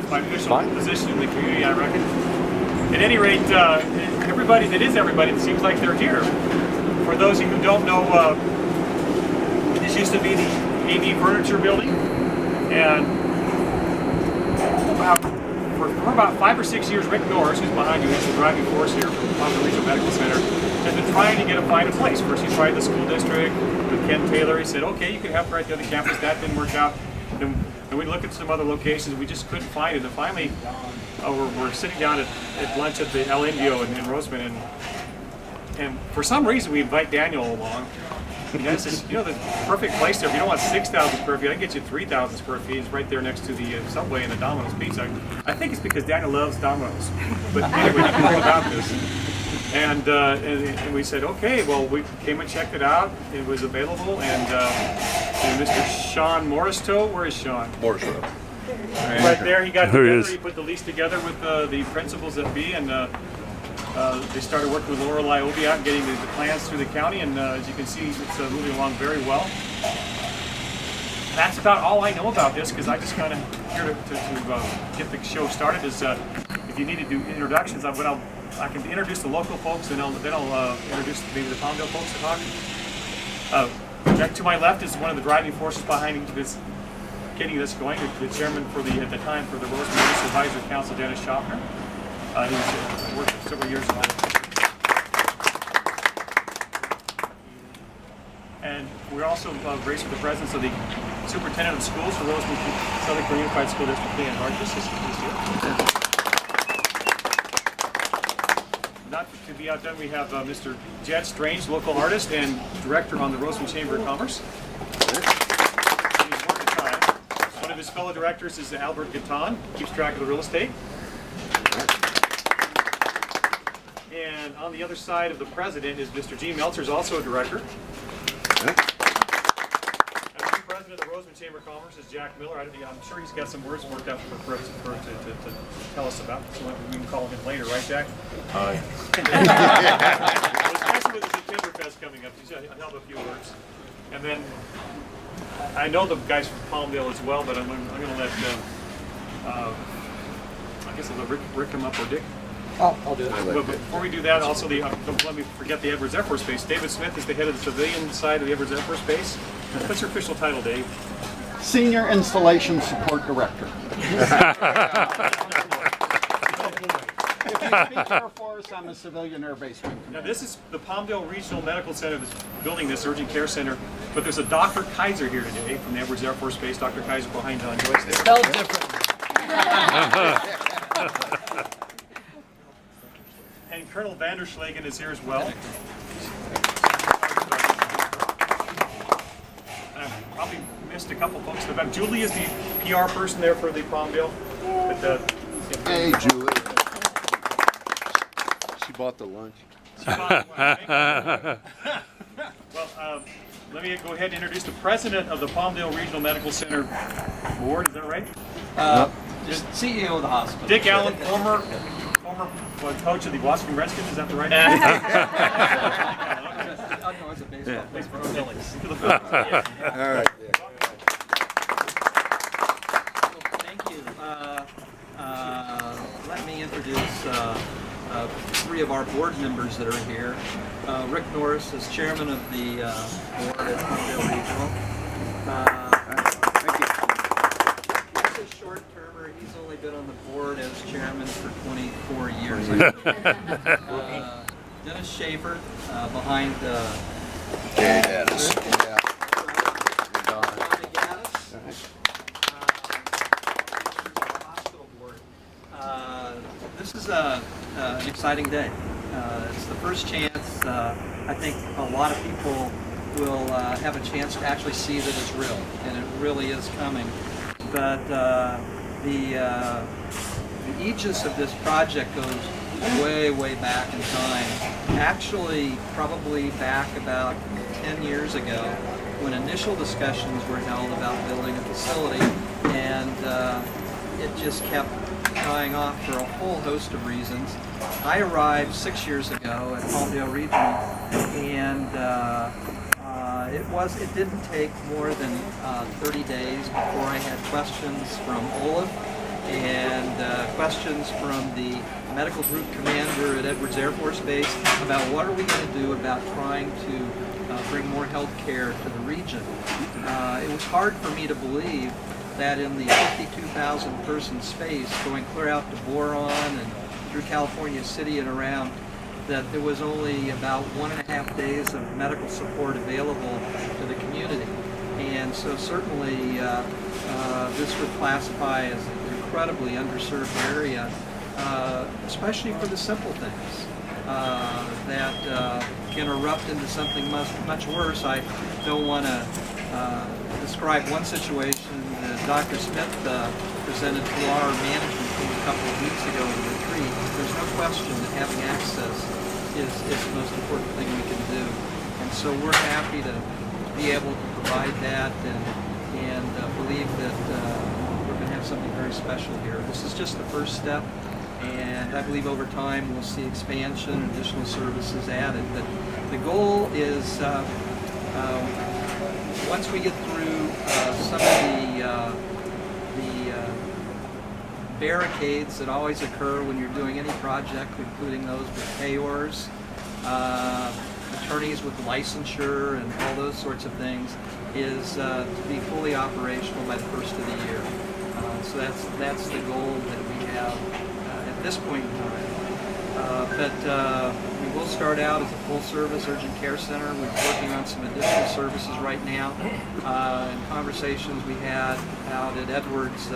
my official position in the community, I reckon. At any rate, everybody that is everybody, it seems like they're here. For those of you who don't know, this used to be the AV Furniture Building, and for about 5 or 6 years, Rick Norris, who's behind you, he's the driving force here from the Palmdale Regional Medical Center, has been trying to find a place. First he tried the school district with Ken Taylor. He said, okay, you can have it right there on the campus. That didn't work out. And we looked at some other locations. We just couldn't find it. And finally, we're sitting down at lunch at the El Indio in Rosamond, and for some reason we invite Daniel along. And he says, you know, the perfect place there, if you don't want 6,000 square feet, I can get you 3,000 square feet. It's right there next to the Subway and the Domino's Pizza. I think it's because Daniel loves Domino's. But anyway, he knows about this. And we said, okay, well, we came and checked it out. It was available, and Mr. Sean Morristow, where is Sean? Morristow. Right there, he got together, he put the lease together with the principals at B, and they started working with Lorelei Obiak and getting the plans through the county, and as you can see, it's moving along very well. That's about all I know about this, because I just kind of here to get the show started. Is if you need to do introductions, I can introduce the local folks, and then I'll introduce maybe the Palmdale folks to talk. Back to my left is one of the driving forces behind this, getting this going. The chairman for at the time for the Rosamond Municipal Advisory Council, Dennis Schaffner. He worked for several years on it. And we're also graced with the presence of the superintendent of schools for Rosamond Southern California Unified School District, Dan Hargis, is here. Not to be outdone, we have Mr. Jed Strange, local artist and director on the Rosamond Chamber of Commerce. One of his fellow directors is Albertson, keeps track of the real estate. And on the other side of the president is Mr. G. Meltzer, is also a director. And the president of the Rosamond Chamber of Commerce is Jack Miller. I'm sure he's got some words worked out to tell us about, so we can call him later, right, Jack? Hi. Especially with the Timberfest coming up, he's going to help a few words. And then I know the guys from Palmdale as well, but I'm going to let I guess I'll let Rick come up, or Dick. I'll do that. But before we do that, also don't let me forget the Edwards Air Force Base. David Smith is the head of the civilian side of the Edwards Air Force Base. What's your official title, Dave? Senior Installation Support Director. If you speak Air Force, I'm a civilian air base wing commander. Now this is the Palmdale Regional Medical Center that's building this urgent care center, but there's a Dr. Kaiser here today from the Edwards Air Force Base. Dr. Kaiser behind John Joyce there. Spelled different. And Colonel Vanderschlagen is here as well. I probably missed a couple folks in the back. Julie is the PR person there for the Palmdale. Hey, Julie. She bought the lunch. Well, let me go ahead and introduce the president of the Palmdale Regional Medical Center Board. Is that right? Just CEO of the hospital. Dick Allen, former coach of the Washington Redskins. Is that the right? No, it's a baseball place for Phillies. All right. Thank you. Let me introduce three of our board members that are here. Rick Norris is chairman of the board at Palmdale Regional. Thank you. He's a short-termer. He's only been on the board as chairman for 24 years. Dennis Schaefer behind Jay Dennis. hospital board. This is an exciting day. It's the first chance, I think a lot of people will have a chance to actually see that it's real, and it really is coming. But the aegis of this project goes way, way back in time. Actually, probably back about 10 years ago, when initial discussions were held about building a facility, and it just kept dying off for a whole host of reasons. I arrived 6 years ago at Palmdale Regional, and It didn't take more than 30 days before I had questions from Olaf and questions from the medical group commander at Edwards Air Force Base about what are we going to do about trying to bring more health care to the region. It was hard for me to believe that in the 52,000 person space going clear out to Boron and through California City and around, that there was only about 1.5 days of medical support available to the community. And so certainly this would classify as an incredibly underserved area, especially for the simple things that can erupt into something much worse. I don't want to describe one situation that Dr. Smith presented to our management team a couple of weeks ago at a retreat. There's no question that having access is the most important thing we can do. And so we're happy to be able to provide that and believe that we're going to have something very special here. This is just the first step, and I believe over time we'll see expansion, additional services added. But the goal is once we get through some of the barricades that always occur when you're doing any project, including those with payors, attorneys with licensure, and all those sorts of things, is to be fully operational by the first of the year. So that's the goal that we have at this point in time. But we will start out as a full-service urgent care center. We're working on some additional services right now. In conversations we had out at Edwards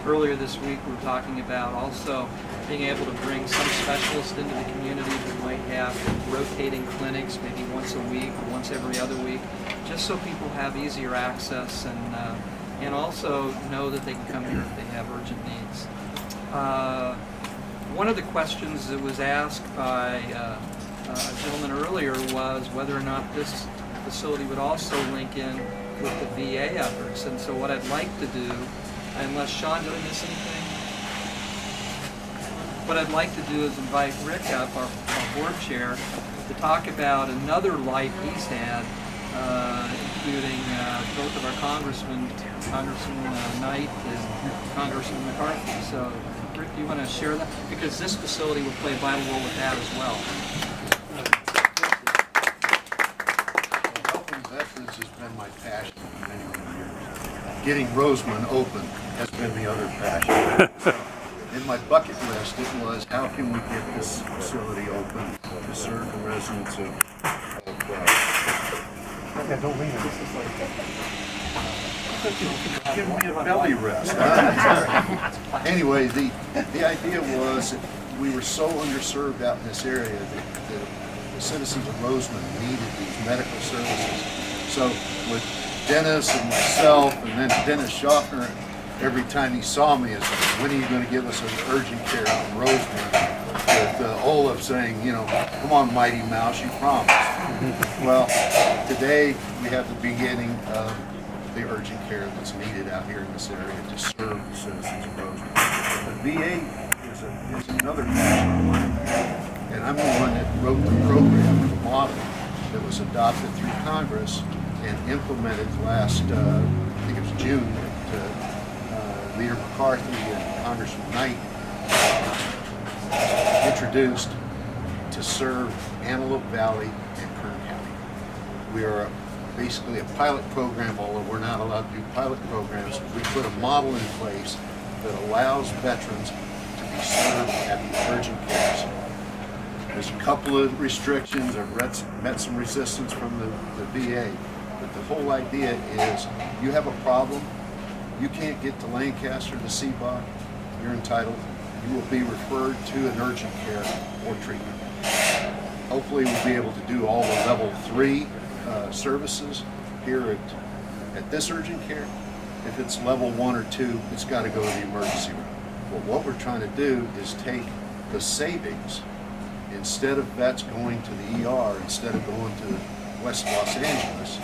earlier this week, we were talking about also being able to bring some specialists into the community that might have rotating clinics, maybe once a week or once every other week, just so people have easier access and also know that they can come here if they have urgent needs. One of the questions that was asked by a gentleman earlier was whether or not this facility would also link in with the VA efforts. And so what I'd like to do, unless Sean, did I miss anything? What I'd like to do is invite Rick up, our board chair, to talk about another light he's had, including both of our congressmen, Congressman Knight and Congressman McCarthy. So, Rick, do you want to share that? Because this facility will play a vital role with that as well. Helping veterans has been my passion for many, many years. Getting Rosamond open has been the other passion. In my bucket list, it was how can we get this facility open to serve the residents of don't lean it. give me a belly rest. Anyway, the idea was that we were so underserved out in this area that the citizens of Rosamond needed these medical services. So with Dennis and myself, and then Dennis Schaffner, every time he saw me, is when are you going to give us an urgent care out in Rosamond? With Olaf saying, you know, come on, Mighty Mouse, you promised. Well, today we have the beginning of the urgent care that's needed out here in this area to serve the citizens of Rosamond. The VA is another passion of mine, and I'm the one that wrote the program, the model that was adopted through Congress and implemented last, I think it was June, that Leader McCarthy and Congressman Knight introduced to serve Antelope Valley and Kern County. We are basically a pilot program, although we're not allowed to do pilot programs. We put a model in place that allows veterans to be served at the urgent care center. There's a couple of restrictions. I've met some resistance from the VA, but the whole idea is you have a problem, you can't get to Lancaster, the CBOC, you're entitled, you will be referred to an urgent care or treatment. Hopefully we'll be able to do all the level 3 services here at this urgent care. If it's level 1 or 2, it's got to go to the emergency room. Well, what we're trying to do is take the savings, instead of vets going to the ER, instead of going to West Los Angeles,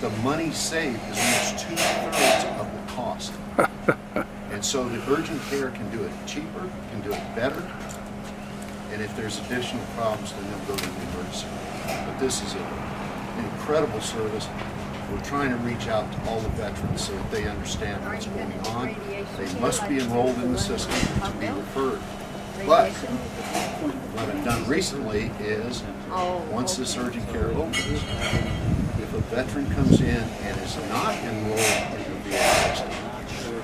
the money saved is almost 2/3 of the cost. And so the urgent care can do it cheaper, can do it better, and if there's additional problems, then they'll go to the emergency room. But this is a incredible service. We're trying to reach out to all the veterans so that they understand what's going on. They must be enrolled in the system to be referred. But what I've done recently is, once this urgent care opens, if a veteran comes in and is not enrolled in the VA system,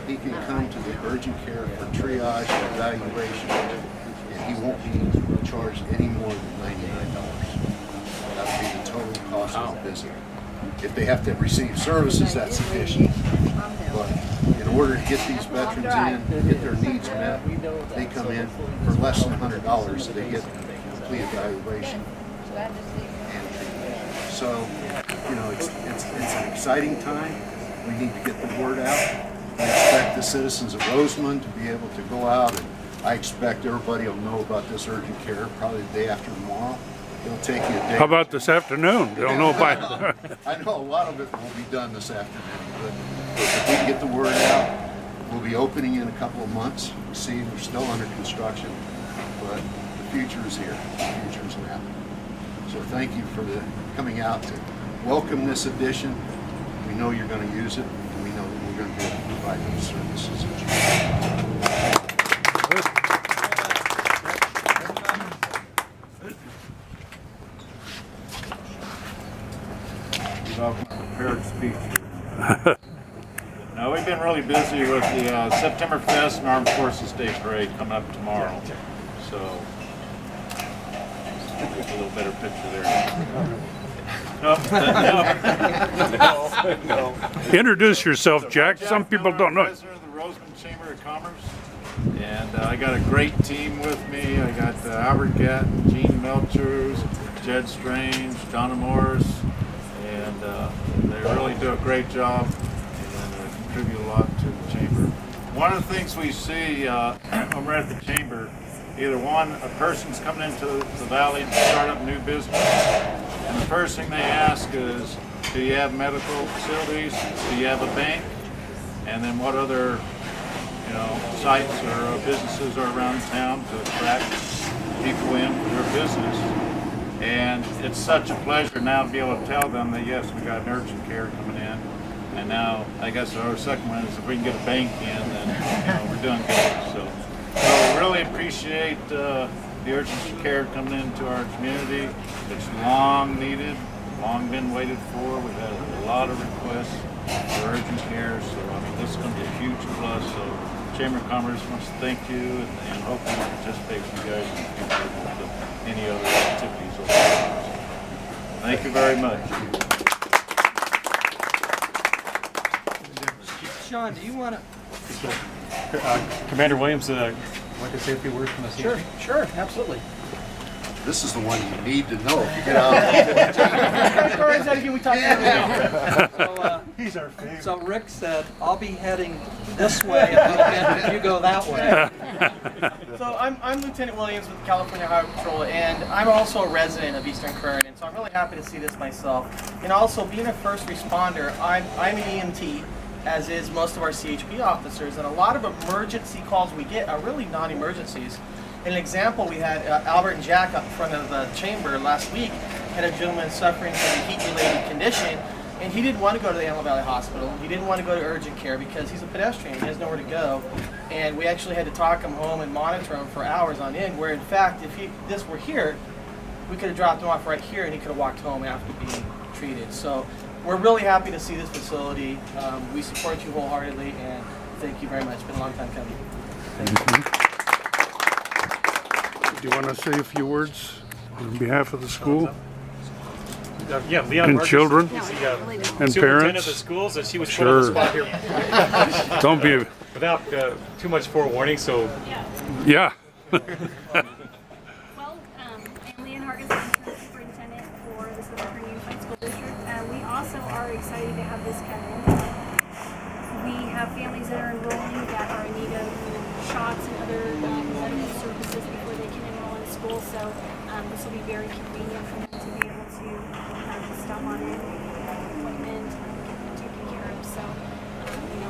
he can come to the urgent care for triage and evaluation, and he won't be charged any more than $99. That would be the total cost of the visit. If they have to receive services, that's additional. But in order to get these veterans in, get their needs met, they come in for less than $100 so they get complete evaluation and treatment. So, you know, it's an exciting time. We need to get the word out. I expect the citizens of Rosamond to be able to go out, and I expect everybody will know about this urgent care probably the day after tomorrow. It'll take you a day. How about this afternoon? They'll know by. I know a lot of it will be done this afternoon, but if we can get the word out, we'll be opening in a couple of months. You see, we're still under construction, but the future is here. The future is now. So thank you for coming out to welcome this addition. We know you're going to use it, and we know that we're going to be able to provide those services. Prepared speech. Now, we've been really busy with the September Fest and Armed Forces Day Parade coming up tomorrow. So, take a little better picture there. No. Introduce yourself, Jack. Some people don't know. I'm president of the Rosamond Chamber of Commerce, and I got a great team with me. I got Albert Gatt, Gene Melchers, Jed Strange, Donna Morris, and they really do a great job and contribute a lot to the chamber. One of the things we see when we're at the chamber, either one, a person's coming into the valley to start up a new business, and the first thing they ask is, do you have medical facilities? Do you have a bank? And then what other, sites or businesses are around town to attract people in for their business? And it's such a pleasure now to be able to tell them that yes, we got an urgent care coming in, and now I guess our second one is if we can get a bank in, then we're doing good. So we really appreciate the urgent care coming into our community. It's long needed, long been waited for. We've had a lot of requests for urgent care, so I mean this is going to be a huge plus. So Chamber of Commerce wants to thank you and hope you participate with you guys in the future with any other activities. Thank you very much. Sean, do you want to? Commander Williams, like to say a few words from us? Sure, absolutely. This is the one you need to know if you get out. He's our favorite. So Rick said, I'll be heading this way a little bit if you go that way. So I'm Lieutenant Williams with California Highway Patrol, and I'm also a resident of Eastern Current, and so I'm really happy to see this myself. And also, being a first responder, I'm an EMT, as is most of our CHP officers, and a lot of emergency calls we get are really non-emergencies. An example, we had Albert and Jack up in front of the chamber last week, had a gentleman suffering from a heat-related condition, and he didn't want to go to the Antelope Valley Hospital. He didn't want to go to urgent care because he's a pedestrian. He has nowhere to go. And we actually had to talk him home and monitor him for hours on end, where in fact, if this were here, we could have dropped him off right here and he could have walked home after being treated. So we're really happy to see this facility. We support you wholeheartedly, and thank you very much. It's been a long time coming. Do you want to say a few words on behalf of the school? Yeah, Leon And Marcus children? is the, And superintendent parents? of the schools, and she was put on the spot here Don't be. without too much forewarning. So Yeah. Well, I'm Leon Hargis, I'm the superintendent for the Southern Kern Unified School District. We also are excited to have this come in. We have families that are enrolling that are in need of shots and other medical services before they can enroll in school. So this will be very convenient for them to be able to stop on in, get an appointment, get them taken care of. So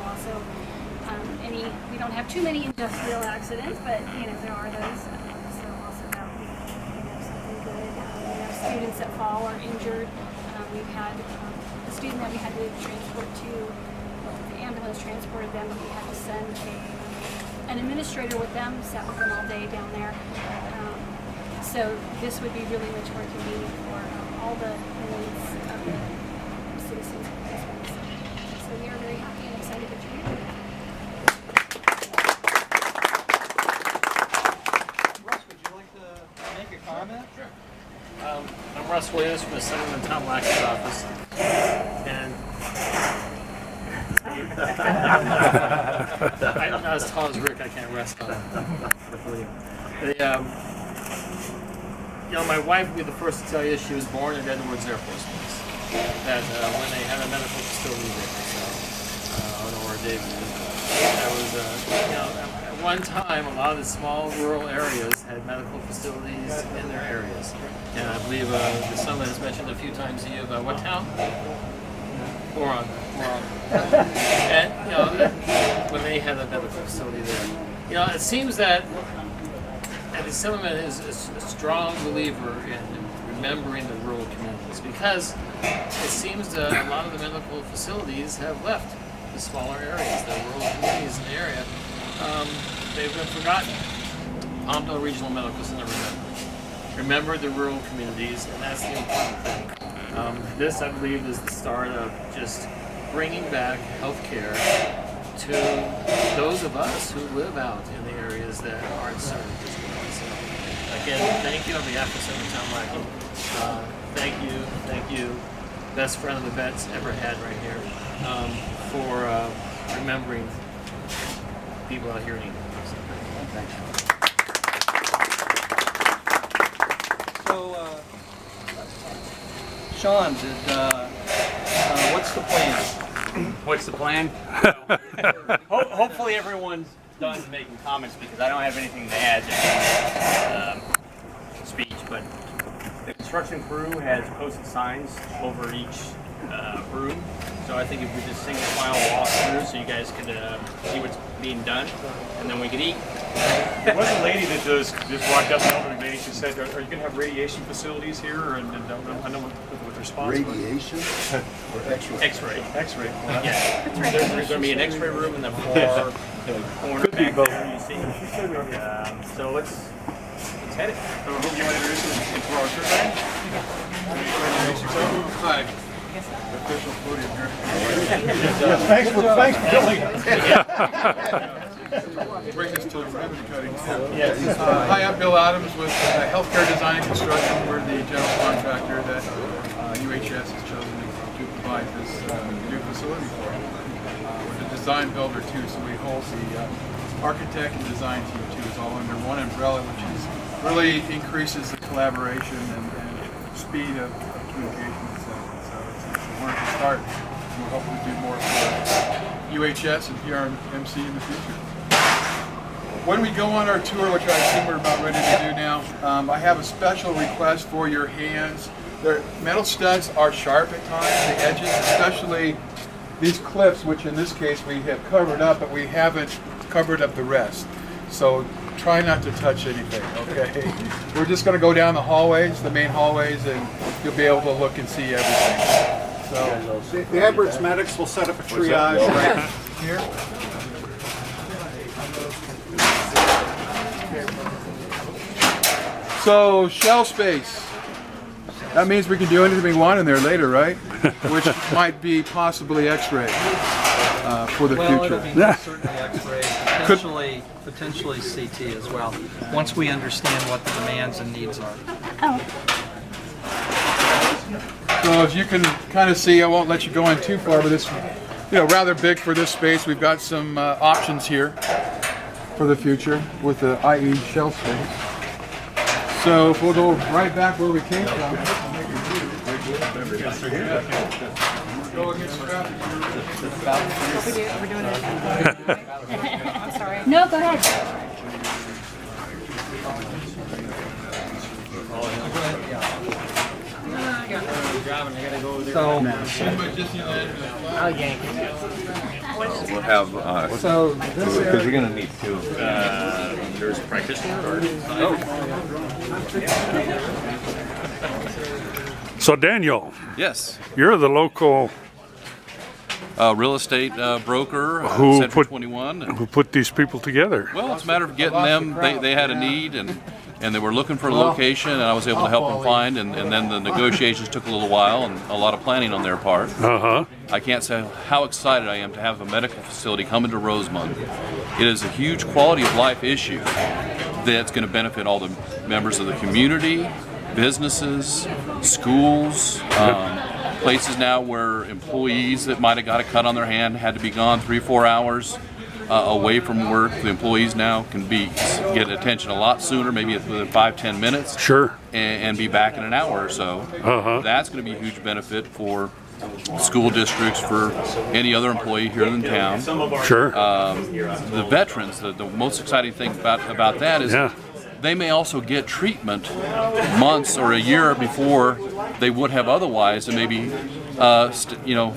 also we don't have too many industrial accidents, but there are those. So also that we something good. We have students that fall or injured. We've had a student that we had to transport to, the ambulance transported them, and we had to send an administrator with them, sat with them all day down there. So this would be really much more convenient for all the needs of the citizens of this place. So we are very happy and excited that you're here. Russ, would you like to make a comment? Sure. I'm Russ Williams from the Senator Tom Lack's office. And I'm not as tall as Rick, I can't rest on it. You know, my wife would be the first to tell you she was born at Edwards Air Force Base. That when they had a medical facility there, so Honora Davis. There was, you know, at one time, a lot of the small rural areas had medical facilities in their areas. And I believe the summit has mentioned a few times to you about what town? Boron. And, you know, when they had a medical facility there. You know, it seems that the Assemblyman is a strong believer in remembering the rural communities, because it seems that a lot of the medical facilities have left the smaller areas, the rural communities in the area. They've been forgotten. Palmdale Regional Medical Center remember the rural communities, and that's the important thing. This, I believe, is the start of just bringing back health care to those of us who live out in the areas that aren't served as well. So, again, thank you on behalf of Senator Tom Lackey. Thank you, best friend of the vets ever had right here, for remembering people out here in England. So, thank you. So, Sean, what's the plan? What's the plan? Hopefully everyone's done making comments, because I don't have anything to add to speech, but the construction crew has posted signs over each room, so I think if we just single file walk through so you guys could see what's being done, and then we could eat. There was a lady that just walked up, an elderly lady. She said, "Are you going to have radiation facilities here?" And I know what the response was. Radiation or X-ray? X-ray. X-ray. Yeah. There's going to be an X-ray room in the far corner back there. You see. So let's head it. So who you want to introduce us into our tour guide? Hi. Official podium here. Thanks for building. Bring this to ribbon cutting. Hi, I'm Bill Adams with Healthcare Design and Construction. We're the general contractor that UHS has chosen to provide this new facility for. We're the design builder too, so we hold the architect and design team too. It's all under one umbrella, which is really increases the collaboration and speed of communication. So it's a wonderful start. We're hoping to do more for UHS and PRMC in the future. When we go on our tour, which I assume we're about ready to do now, I have a special request for your hands. Their metal studs are sharp at times, the edges, especially these clips, which in this case we have covered up, but we haven't covered up the rest. So try not to touch anything, okay? We're just going to go down the hallways, the main hallways, and you'll be able to look and see everything. So The Albertson medics will set up a triage right here. So, shell space. That means we can do anything we want in there later, right? Which might be possibly X-ray for the future. It'll be certainly X-ray, potentially CT as well, once we understand what the demands and needs are. So as you can kind of see, I won't let you go in too far, but it's rather big for this space. We've got some options here for the future with the IE shell space. So if we'll go right back where we came from. Go against traffic. Are we doing it? I'm sorry. No, go ahead. So, we'll have, because you're going to need two. Nurse practitioner or? So Daniel, Yes. you're the local Real estate broker, who Century 21. who put these people together. Well, it's a matter of getting them. They had a need, and they were looking for a location, and I was able to help them find, and then the negotiations took a little while and a lot of planning on their part. I can't say how excited I am to have a medical facility come into Rosamond. It is a huge quality of life issue that's going to benefit all the members of the community, businesses, schools, places now where employees that might have got a cut on their hand had to be gone 3 or 4 hours away from work. The employees now can get attention a lot sooner, maybe within 5-10 minutes. Sure. And be back in an hour or so. That's going to be a huge benefit for school districts, for any other employee here in town. Sure. The veterans, the most exciting thing about that is they may also get treatment months or a year before they would have otherwise, and maybe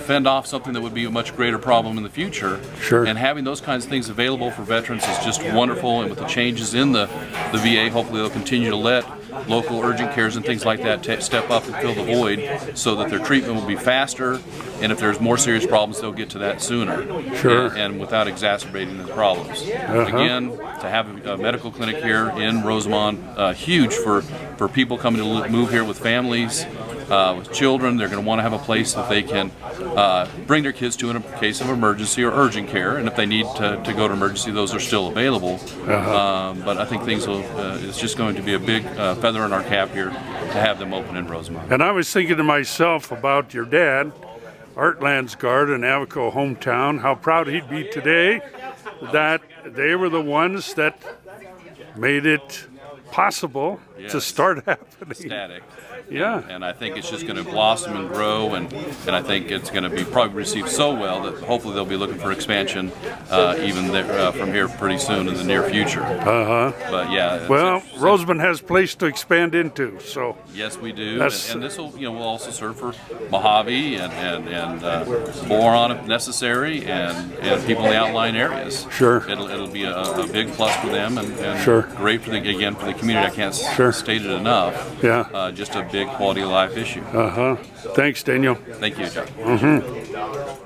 fend off something that would be a much greater problem in the future. Sure. And having those kinds of things available for veterans is just wonderful. And with the changes in the VA, hopefully they'll continue to let local urgent cares and things like that step up and fill the void, so that their treatment will be faster, and if there's more serious problems, they'll get to that sooner. Sure. And without exacerbating the problems. Again, to have a medical clinic here in Rosamond, huge for people coming to move here with families, with children. They're going to want to have a place that they can bring their kids to in a case of emergency or urgent care, and if they need to go to emergency, those are still available. But I think it's just going to be a big feather in our cap here to have them open in Rosamond. And I was thinking to myself about your dad, Art Lansgard in Avico hometown, how proud he'd be today that they were the ones that made it possible to start happening. Static. Yeah. And I think it's just going to blossom and grow, and I think it's going to be probably received so well that hopefully they'll be looking for expansion even from here pretty soon in the near future. But yeah. Well, Rosamond has a place to expand into, so. Yes, we do. And this will also serve for Mojave and Boron if necessary, and people in the outlying areas. Sure. It'll be a big plus for them, and great for the community. I can't state it enough. Yeah. Just a big quality of life issue. Thanks, Daniel. Thank you.